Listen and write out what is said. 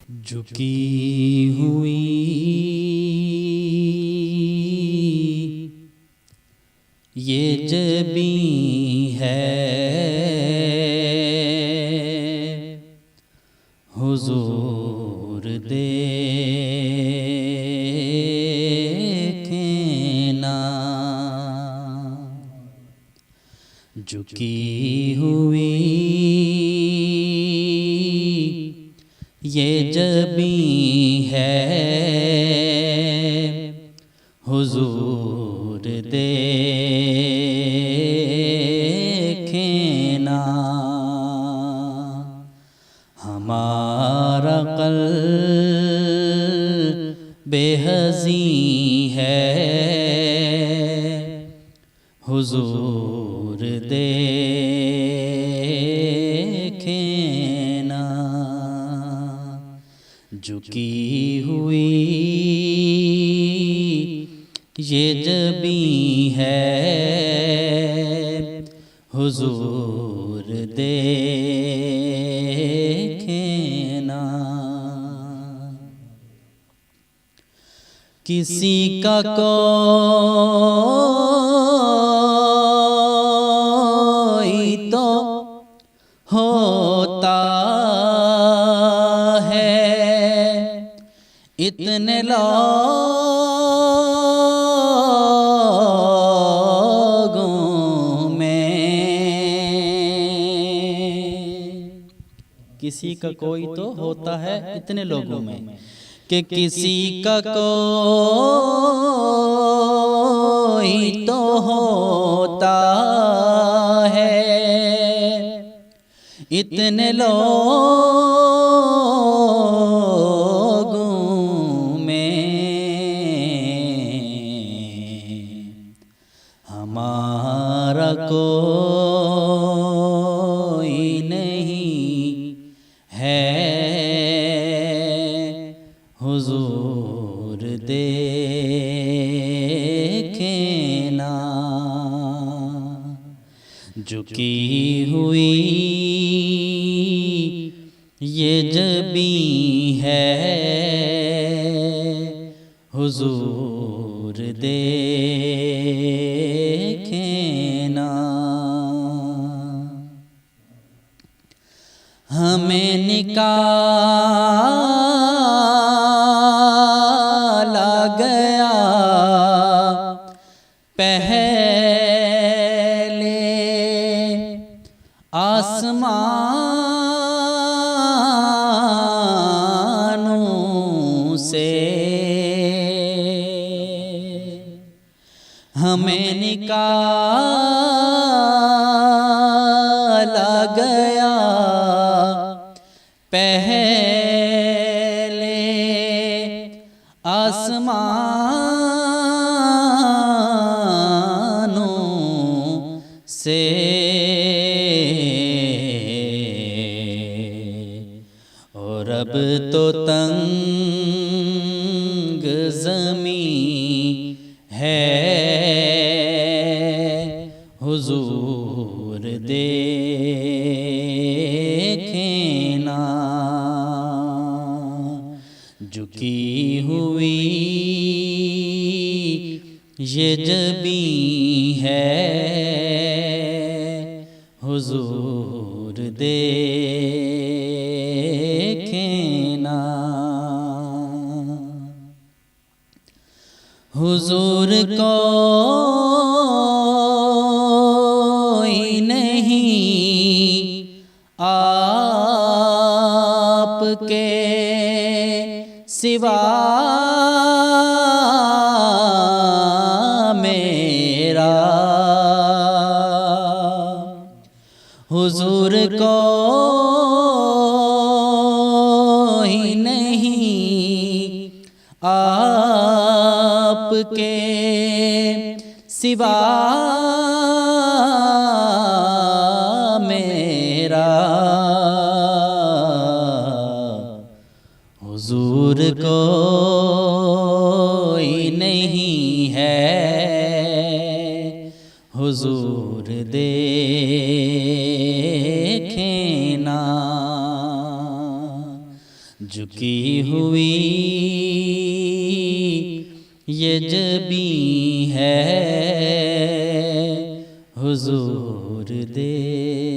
झुकी हुई ये जबी है हुजूर देखना। झुकी हुई ये जबी है हुजूर देखना। हमारा क़ल्ब बेहज़ी है हुजूर देखना। झुकी हुई ये जबी है हुजूर देखना। किसी का कोई तो होता है इतने लोगों में। किसी का कोई तो होता है इतने लोगों में कि किसी का कोई तो होता है इतने लोगों में। हमारा कोई नहीं है हुजूर देखना। झुकी हुई ये जबी है हुजूर देखना। हमें निकाला गया पहले आसमानों से। हमें निकाला गया पहले आसमानों से। और अब तो तंग ज़मीं है हुजूर देखना। झुकी हुई ये जबी है हुजूर देखना। हुजूर कोई नहीं आपके सिवा मेरा। हुजूर कोई नहीं आपके सिवा मेरा। हुजूर कोई नहीं है हुजूर देखना। झुकी हुई ये जबी है हुजूर दे